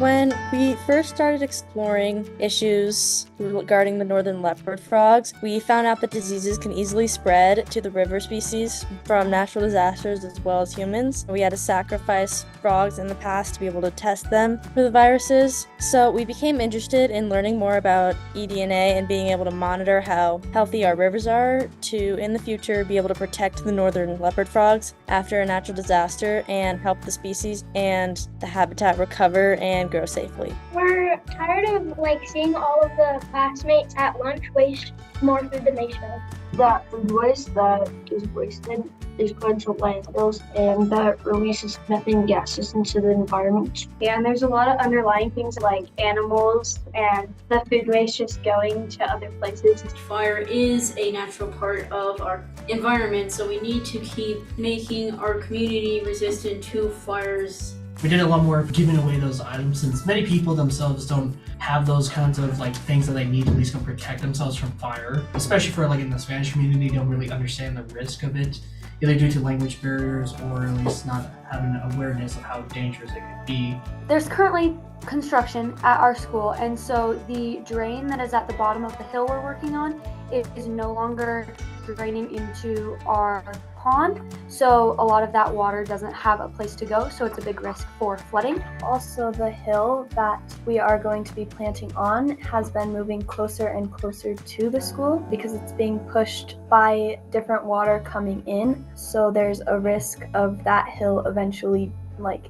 When we first started exploring issues regarding the northern leopard frogs, we found out that diseases can easily spread to the river species from natural disasters as well as humans. We had to sacrifice frogs in the past to be able to test them for the viruses. So we became interested in learning more about eDNA and being able to monitor how healthy our rivers are to, in the future, be able to protect the northern leopard frogs after a natural disaster and help the species and the habitat recover and grow safely. We're tired of seeing all of the classmates at lunch waste more food than they should. That food waste that is wasted is going to landfills, and that releases methane gases into the environment. Yeah, and there's a lot of underlying things like animals and the food waste just going to other places. Fire is a natural part of our environment, so we need to keep making our community resistant to fires. We did a lot more of giving away those items, since many people themselves don't have those kinds of things that they need to at least protect themselves from fire. Especially for in the Spanish community, they don't really understand the risk of it, either due to language barriers or at least not having awareness of how dangerous it could be. There's currently construction at our school, and so the drain that is at the bottom of the hill we're working on is no longer draining into our pond, so a lot of that water doesn't have a place to go, so it's a big risk for flooding. Also, the hill that we are going to be planting on has been moving closer and closer to the school because it's being pushed by different water coming in, so there's a risk of that hill eventually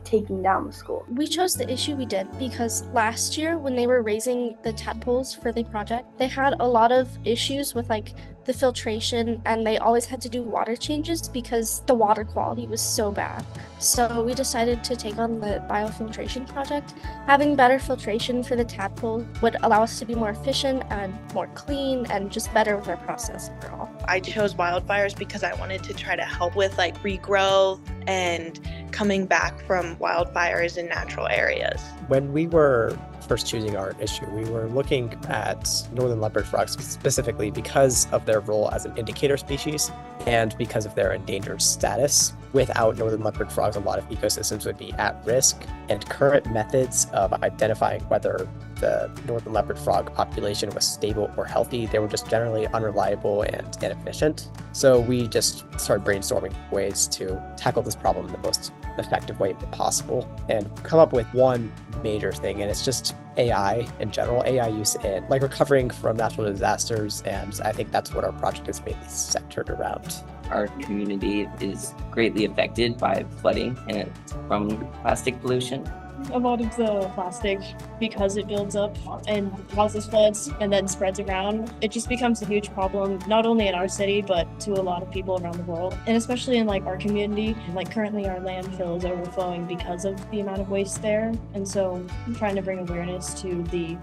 taking down the school. We chose the issue we did because last year when they were raising the tadpoles for the project, they had a lot of issues with the filtration, and they always had to do water changes because the water quality was so bad. So we decided to take on the biofiltration project. Having better filtration for the tadpole would allow us to be more efficient and more clean and just better with our process overall. I chose wildfires because I wanted to try to help with regrowth and coming back from wildfires in natural areas. When we were first choosing our issue, we were looking at northern leopard frogs specifically because of their role as an indicator species and because of their endangered status. Without northern leopard frogs, a lot of ecosystems would be at risk, and current methods of identifying whether the northern leopard frog population was stable or healthy, they were just generally unreliable and inefficient. So we just started brainstorming ways to tackle this problem in the most effective way possible and come up with one major thing, and it's just AI in general, AI use in recovering from natural disasters, and I think that's what our project is mainly centered around. Our community is greatly affected by flooding and from plastic pollution. A lot of the plastic, because it builds up and causes floods and then spreads around, it just becomes a huge problem, not only in our city, but to a lot of people around the world. And especially in our community, currently our landfill is overflowing because of the amount of waste there. And so I'm trying to bring awareness to the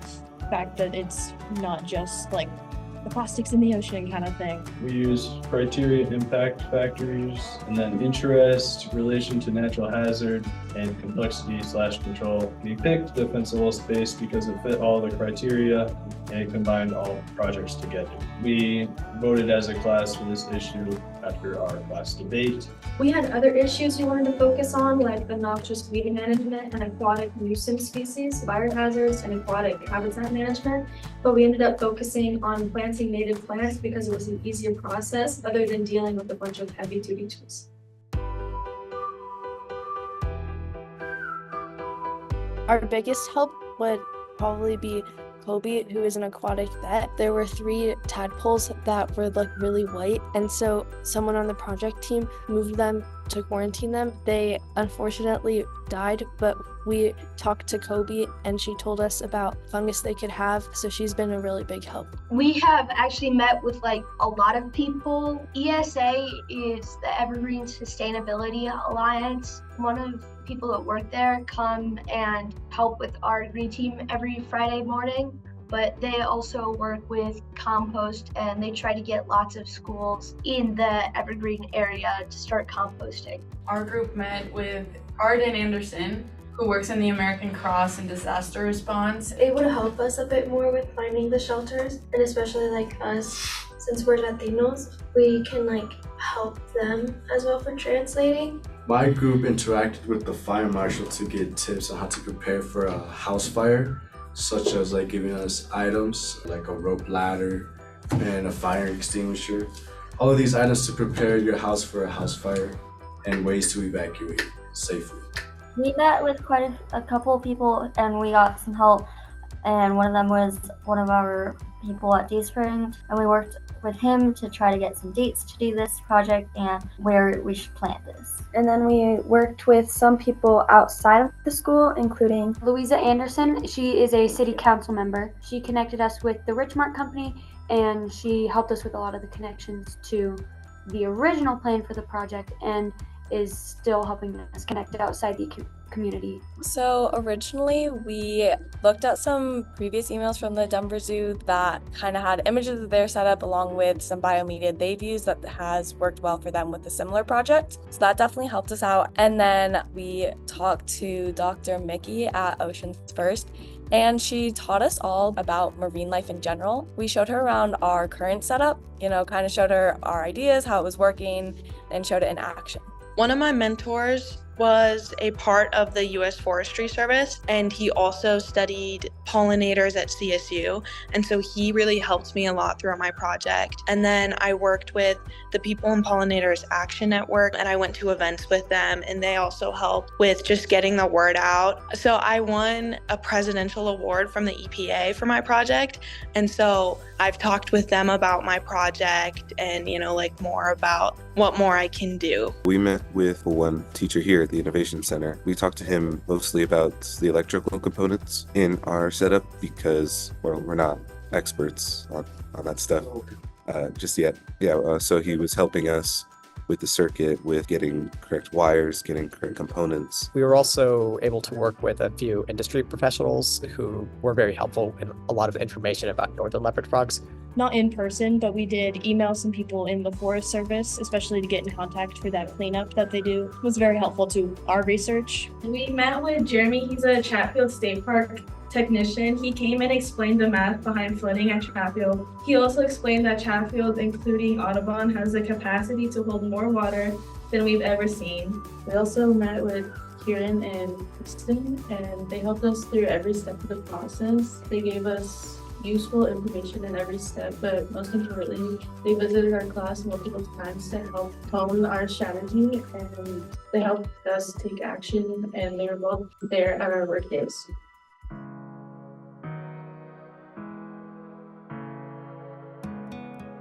fact that it's not just the plastics in the ocean kind of thing. We use criteria impact factors and then interest, relation to natural hazard, and complexity/control. We picked defensible space because it fit all the criteria and it combined all projects together. We voted as a class for this issue after our class debate. We had other issues we wanted to focus on, like the noxious weed management and aquatic nuisance species, fire hazards, and aquatic habitat management. But we ended up focusing on planting native plants because it was an easier process other than dealing with a bunch of heavy-duty tools. Our biggest help would probably be Kobe, who is an aquatic vet. There were 3 tadpoles that were really white, and so someone on the project team moved them to quarantine them. They unfortunately died, but we talked to Kobe and she told us about fungus they could have, so she's been a really big help. We have actually met with a lot of people. ESA is the Evergreen Sustainability Alliance. One of the people that work there come and help with our green team every Friday morning, but they also work with compost, and they try to get lots of schools in the Evergreen area to start composting. Our group met with Arden Anderson, who works in the American Cross in disaster response. It would help us a bit more with finding the shelters, and especially us, since we're Latinos, we can help them as well for translating. My group interacted with the fire marshal to get tips on how to prepare for a house fire, such as like giving us items like a rope ladder and a fire extinguisher. All of these items to prepare your house for a house fire and ways to evacuate safely. We met with quite a couple of people and we got some help, and one of them was one of our people at Dayspring, and we worked with him to try to get some dates to do this project and where we should plant this. And then we worked with some people outside of the school, including Louisa Anderson. She is a city council member. She connected us with the Richmark Company, and she helped us with a lot of the connections to the original plan for the project and is still helping us connect outside the community. So originally we looked at some previous emails from the Denver Zoo that kind of had images of their setup along with some biomedia they've used that has worked well for them with a similar project. So that definitely helped us out. And then we talked to Dr. Mickey at Oceans First, and she taught us all about marine life in general. We showed her around our current setup, kind of showed her our ideas, how it was working, and showed it in action. One of my mentors was a part of the U.S. Forestry Service, and he also studied pollinators at CSU, and so he really helped me a lot throughout my project. And then I worked with the People in Pollinators Action Network, and I went to events with them, and they also helped with just getting the word out. So I won a presidential award from the EPA for my project, and so I've talked with them about my project and, more about what more I can do. We met with one teacher here at the Innovation Center. We talked to him mostly about the electrical components in our setup because, we're not experts on that stuff just yet. So he was helping us with the circuit, with getting correct wires, getting correct components. We were also able to work with a few industry professionals who were very helpful in a lot of information about northern leopard frogs. Not in person, but we did email some people in the Forest Service, especially to get in contact for that cleanup that they do. It was very helpful to our research. We met with Jeremy. He's a Chatfield State Park technician. He came and explained the math behind flooding at Chatfield. He also explained that Chatfield, including Audubon, has the capacity to hold more water than we've ever seen. We also met with Kieran and Kristen, and they helped us through every step of the process. They gave us useful information in every step, but most importantly, they visited our class multiple times to help hone our strategy, and they helped us take action, and they were both there at our work days.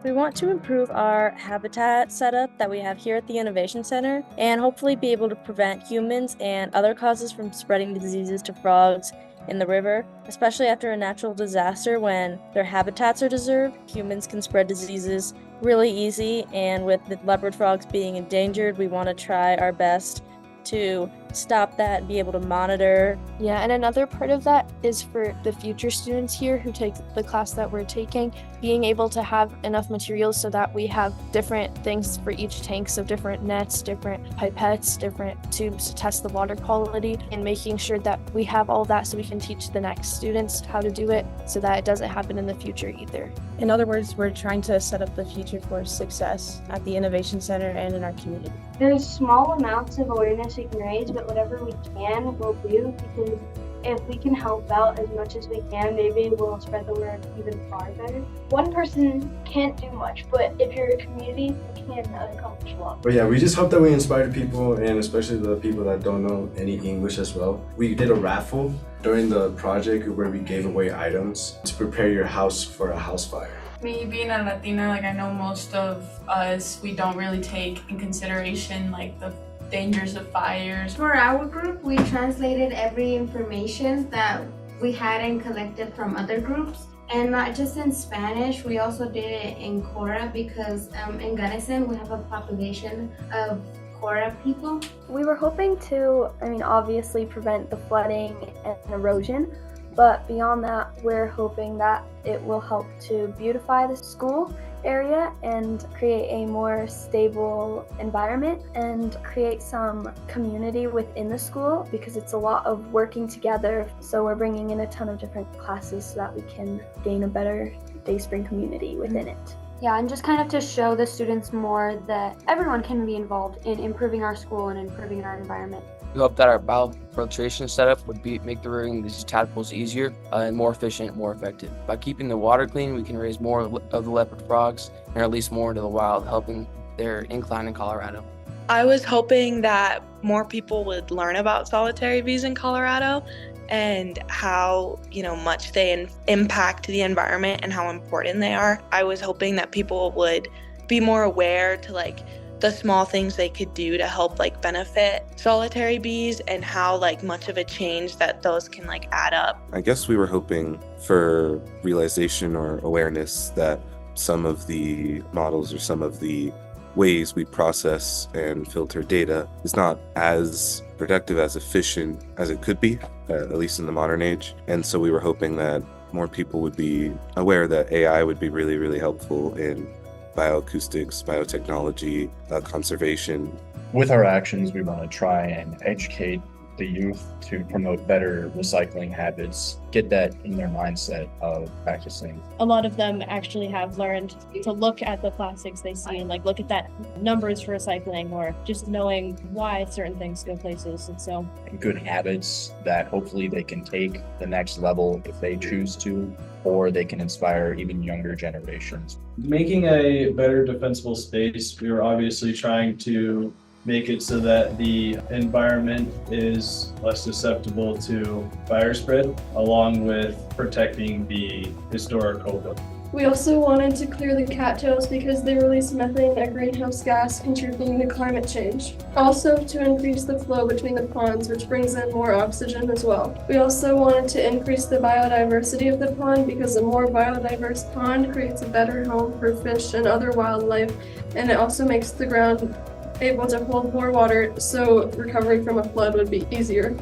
We want to improve our habitat setup that we have here at the Innovation Center and hopefully be able to prevent humans and other causes from spreading diseases to frogs in the river, especially after a natural disaster when their habitats are disturbed. Humans can spread diseases really easy, and with the leopard frogs being endangered, we want to try our best to stop that and be able to monitor. Yeah, and another part of that is for the future students here who take the class that we're taking, being able to have enough materials so that we have different things for each tank, so different nets, different pipettes, different tubes to test the water quality, and making sure that we have all that so we can teach the next students how to do it so that it doesn't happen in the future either. In other words, we're trying to set up the future for success at the Innovation Center and in our community. There's small amounts of awareness we can raise, but whatever we can, we'll do, because if we can help out as much as we can, maybe we'll spread the word even far better. One person can't do much, but if you're a community, you can accomplish a lot. But yeah, we just hope that we inspire people, and especially the people that don't know any English as well. We did a raffle during the project where we gave away items to prepare your house for a house fire. Me being a Latina, I know most of us, we don't really take in consideration the dangers of fires. For our group, we translated every information that we had and collected from other groups, and not just in Spanish, we also did it in Cora because in Gunnison we have a population of Cora people. We were hoping to, obviously prevent the flooding and erosion, but beyond that, we're hoping that it will help to beautify the school area and create a more stable environment and create some community within the school, because it's a lot of working together. So we're bringing in a ton of different classes so that we can gain a better Dayspring community within it. Yeah, and just kind of to show the students more that everyone can be involved in improving our school and improving our environment. We hope that our biofiltration setup would make the rearing of these tadpoles easier and more efficient and more effective. By keeping the water clean, we can raise more of the leopard frogs and release more into the wild, helping their incline in Colorado. I was hoping that more people would learn about solitary bees in Colorado and how, much they impact the environment and how important they are. I was hoping that people would be more aware to the small things they could do to help benefit solitary bees and how much of a change that those can add up. I guess we were hoping for realization or awareness that some of the models or some of the ways we process and filter data is not as productive, as efficient as it could be, at least in the modern age. And so we were hoping that more people would be aware that AI would be really, really helpful in bioacoustics, biotechnology, conservation. With our actions, we want to try and educate the youth to promote better recycling habits, get that in their mindset of practicing. A lot of them actually have learned to look at the plastics they see and look at that numbers for recycling, or just knowing why certain things go places. And so good habits that hopefully they can take the next level if they choose to, or they can inspire even younger generations. Making a better defensible space, we were obviously trying to make it so that the environment is less susceptible to fire spread, along with protecting the historical building. We also wanted to clear the cattails because they release methane, a greenhouse gas contributing to climate change. Also to increase the flow between the ponds, which brings in more oxygen as well. We also wanted to increase the biodiversity of the pond because a more biodiverse pond creates a better home for fish and other wildlife, and it also makes the ground able to hold more water, so recovery from a flood would be easier.